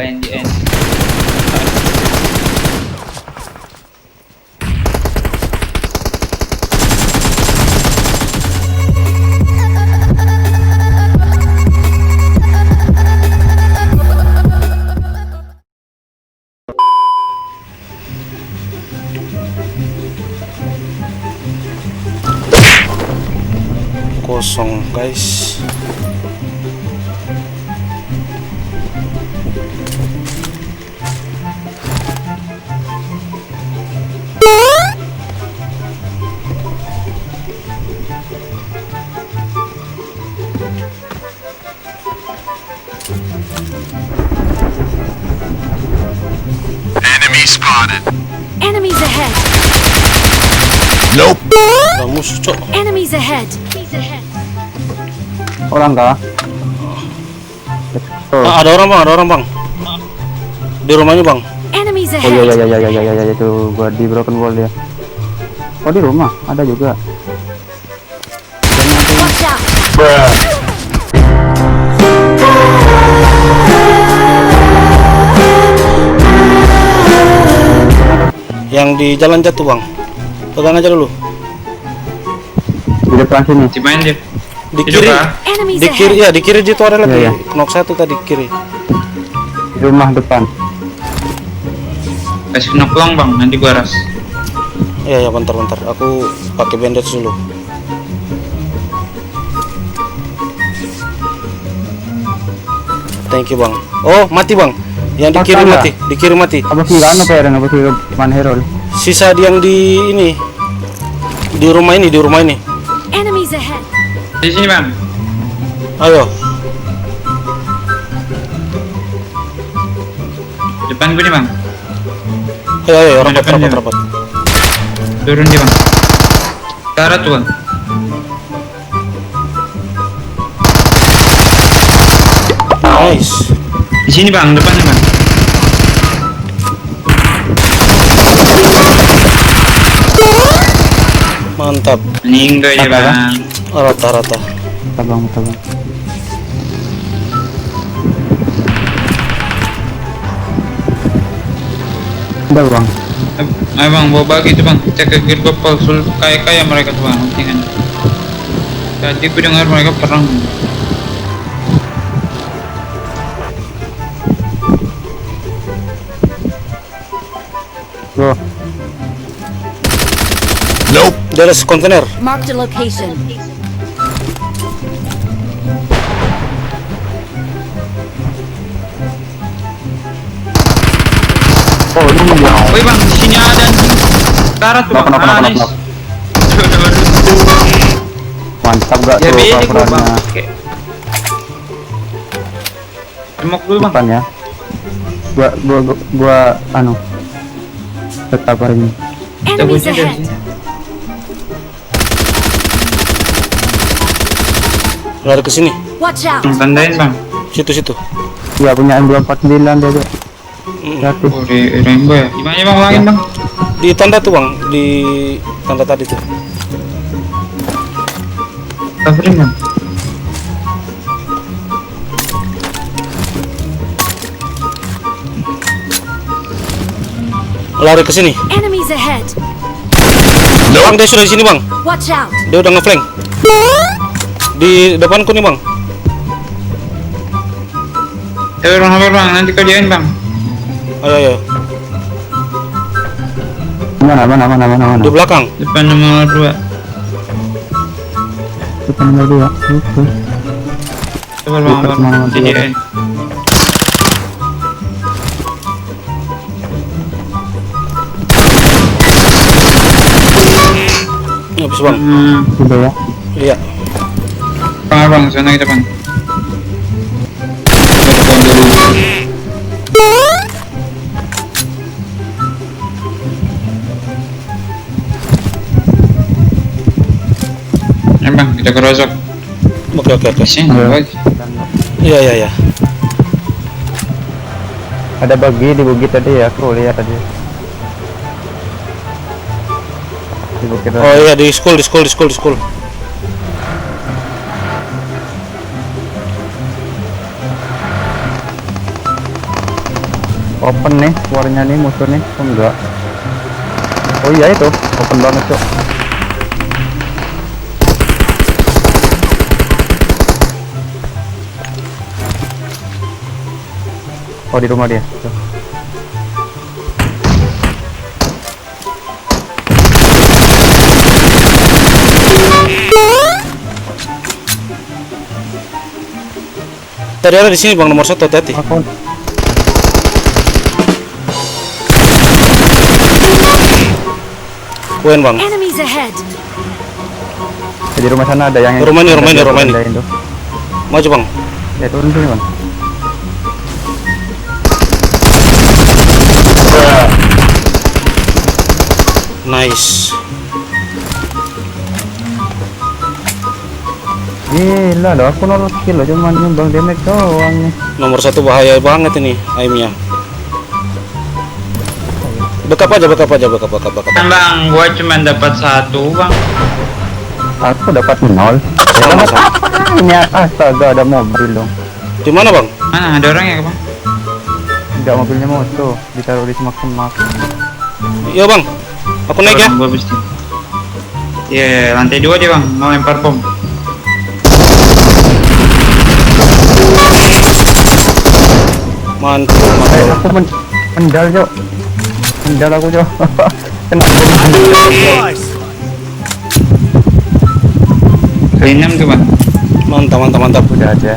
in the end. Kosong guys. Enemy spotted. Enemies ahead! Nope. Musuh cok. Enemies ahead! Orang kah? Ada orang bang. Di rumahnya bang. Enemies Oh iya ahead! itu gua di broken wall ya. Oh di rumah ada juga. Watch out! Yang di jalan jatuh bang. Pegang aja dulu. Di depan sini. Di mana dia? Di Hidup kiri. kah? Enemies Di kiri ahead! ya, di kiri itu ada lagi. Iya, iya. Knock satu tadi kiri. Di rumah depan. Kasih kena pelang bang, nanti gua ras. Iya ya, bentar. Aku pakai bandage dulu. Thank you bang. Oh mati bang. Yang di kiri Masa mati. Di kiri mati. Apa sih kan apa ya? Apa sih man hero? Sisa yang di ini. Di rumah ini. Enemies ahead! Di sini bang. Ayo. Depan gua nih bang. Ayo, Depan dia. rapat. Turun dia bang. Darat tuh bang. Nice. Di sini bang, depannya bang. Mantap. Meninggal dia Apa, bang. Rata. Tabang. Udah bang. Ayo bang, bawa bagi itu bang. Kita ke gear gopal kaya mereka tuh bang. Pentingan. Tadi ku dengar mereka perang. Bro. Nope. There is container. Marked a location. Oh ini dia. Woi bang, di sini ada anjing. Darat tuh bang. Knock. Nice. Mantap gak Ya tuh beda gua bang. coverannya. Oke. Remok dulu bang. Depan ya. Gua anu. Tetap hari ini. Enemies Cabutnya dari ahead! sini. Lari ke sini. Watch out! Tandain bang. Situ. Ya punya M249 dia tuh. Gratis. Oh di Rainbow ya. Gimana bang ulangin bang? Di tanda tuh bang. Di tanda tadi tuh. Coverin bang. Lari ke sini. Enemies ahead! Bang, dia sudah di sini bang. Watch out! Dia udah ngeflank. Di depanku nih bang. Hampir bang, nanti kau diain bang. Ayo. Mana? Di belakang. Depan nomor 2. Depan nomor 2. Oke. Coba bang, Depan bang. nomor dua. Diain. Habis bang. Udah ya. Iya. Bang, sana kita bang. Bang, kita kerosok. Oke. Sini, Ayo. bagi. Iya. Ada bagi di bukit tadi ya, aku lihat tadi. Di bukit Oh iya, di school. Open nih, keluarnya nih musuh nih. Oh enggak. Oh iya itu, open banget cok. Oh di rumah dia. Tuh. Tadi ada di sini bang, nomor 1, hati-hati. Aku Wen bang. Enemies ahead. di rumah sana ada yang Rumah ini. Pindahin tuh. Maju bang. Ya turun sini bang. Nice. Gila loh, aku 0 kill loh, cuman nyumbang damage doang nih. Nomor 1 bahaya banget ini aimnya. Backup aja. Kan bang, gua cuma dapat 1 bang. Aku dapat 0. Ya, Sama-sama. ini astaga ada mobil dong. Di mana bang? Mana ada orang ya bang? Enggak, mobilnya musuh, ditaruh di semak-semak. Iya bang. Aku naik ya. Gua pasti. Iya, lantai 2 dia bang, mau lempar bom. Mantap. Aku mendal cok. Mendal aku cok. Kena Ke-6 tuh bang. Mantap. udah aja.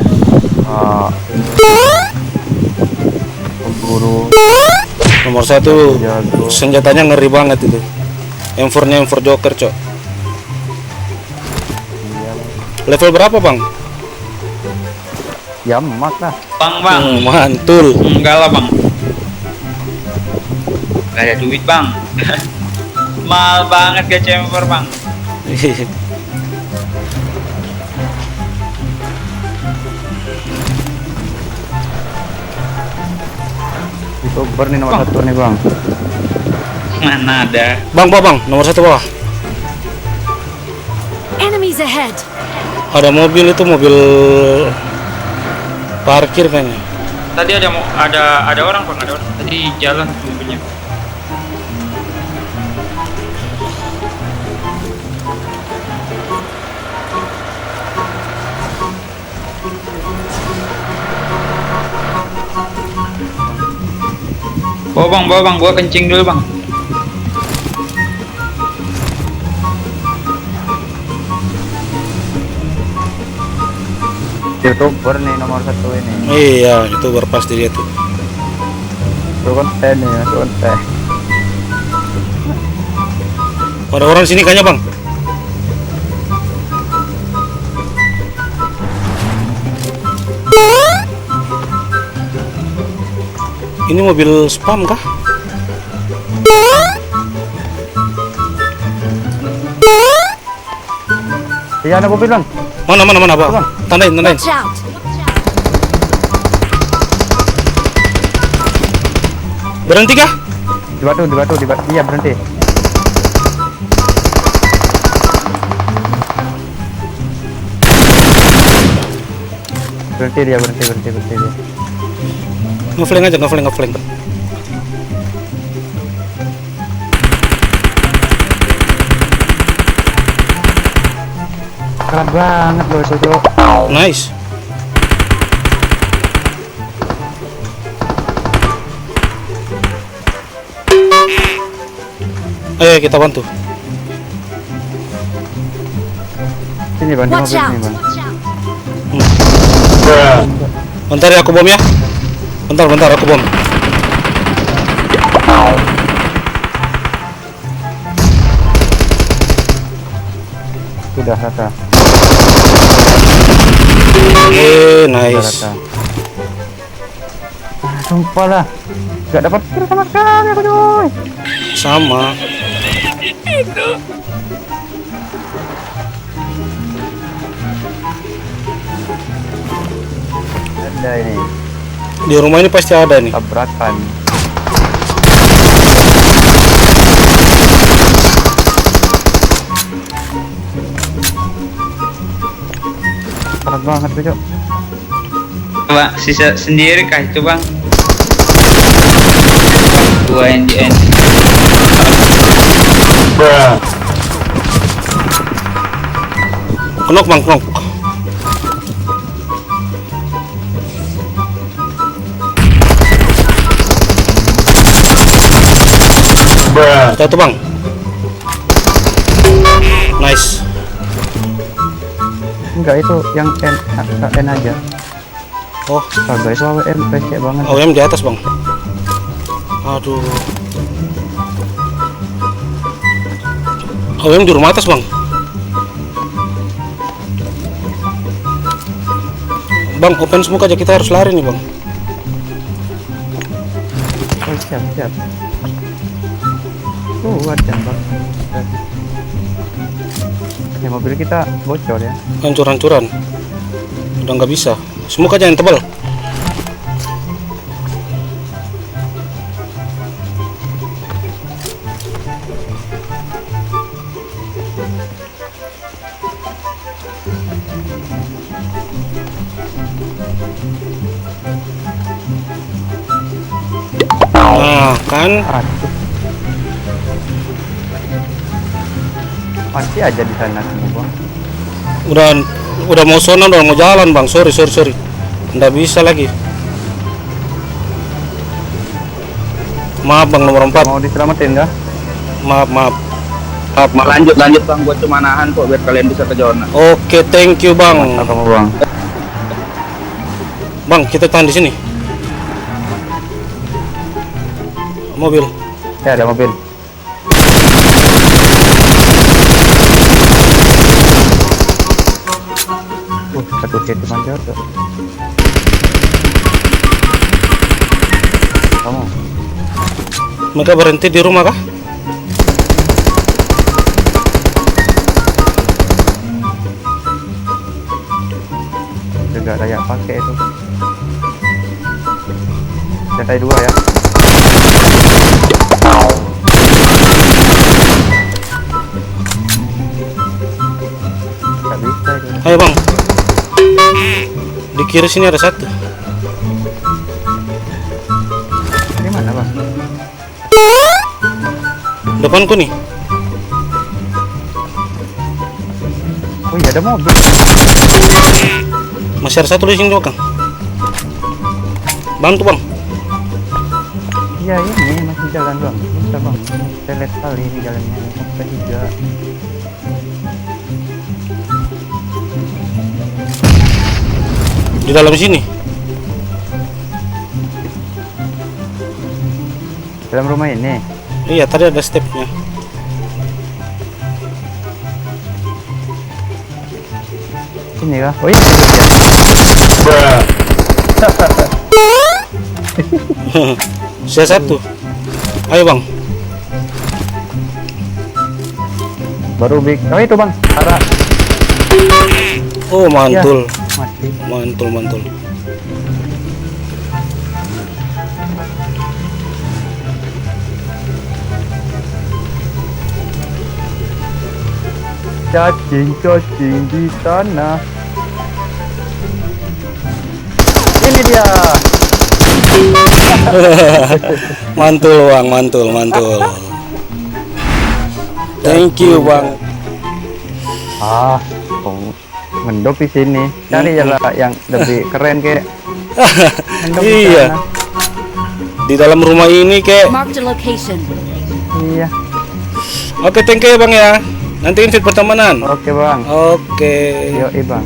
Pemburu Nomor 1 jago. senjatanya ngeri banget itu. M4-nya M4 Joker cok. Level berapa bang? Ya emak lah. Bang. Mantul. Enggak lah bang. Gak ada duit bang. Mahal banget gak chamber bang. YouTuber nih nomor 1 nih bang. Mana ada. Bang, nomor 1 bawah. Enemies ahead. Ada mobil itu, mobil parkir kayaknya. Tadi ada orang bang, ada orang. Tadi jalan mobilnya. Bawa bang, gua kencing dulu bang. YouTuber nih nomor 1 ini. Iya, itu berpasti dia tuh. Itu konten nih, konten. Ada orang sini kayaknya bang. Ini mobil spam kah? Iya ada mobil bang. Mana bang? Bang. Tandain. Watch out. Berhenti kah? Di batu. Iya berhenti. Berhenti dia. Ngeflank aja, ngeflank. Keren banget loh itu cok. Nice. Ayo kita bantu. Sini bang, di Watch mobil out. sini bang. Bentar ya, aku bom ya. Bentar aku bom. Sudah rata. Nice. Rata. Sumpah lah. Gak dapat kill sama sekali aku coy. Sama. Ada ini Di rumah ini pasti ada nih. tabrakan. Keren banget tuh cok. Bang, sisa sendiri kah itu bang? dua NDN. Knock bang, knock. Satu bang. Nice. Enggak, itu yang N aja. Oh, Kagak, itu AWM pesek banget. OM di atas bang. Aduh. OM di rumah atas bang. Bang, open smoke aja, kita harus lari nih bang. Oh, siap. Ada bang. Ya, mobil kita bocor ya. Hancur-hancuran. Udah nggak bisa. Smoke aja yang tebal. Nah, kan Aduh. Pasti aja di sana semua bang. udah mau sono, udah mau jalan bang. Sorry. Nggak bisa lagi. Maaf bang, nomor 4. Mau diselamatin kah? Maaf. Lanjut bang, gua cuma nahan kok biar kalian bisa ke zona. Oke, thank you bang. Mantap kamu bang. Bang, kita tahan di sini. Mobil. Ya, ada mobil. Satu hit cuma jatuh. Kamu Mereka berhenti di rumah kah? juga layak pakai itu. Saya 2 ya. Gak bisa itu. Ayo bang. Di kiri sini ada satu. Ini mana bang? Depanku nih. Oh iya, ada mobil. Masih ada satu di sini Kang. Bantu bang. Iya, ini masih jalan bang. Bisa bang. Saya lihat kali ini jalannya. Sampai juga. Di dalam sini. Dalam rumah ini. Iya, tadi ada stepnya. Ini kah? Oh iya. Saya satu. Ayo bang. Baru big. Oh itu bang. Arah. Oh mantul. Mati. Mantul. Cacing di tanah. Ini dia. Mantul bang, mantul. Thank you bang. Mendop di sini. Cari jalan yang lebih keren kek. Mendop di Iya. sana. Di dalam rumah ini kek. Marked a location. Iya. Oke, thank you ya bang ya. Nanti invite pertemanan. Oke bang. Oke. Yoi bang.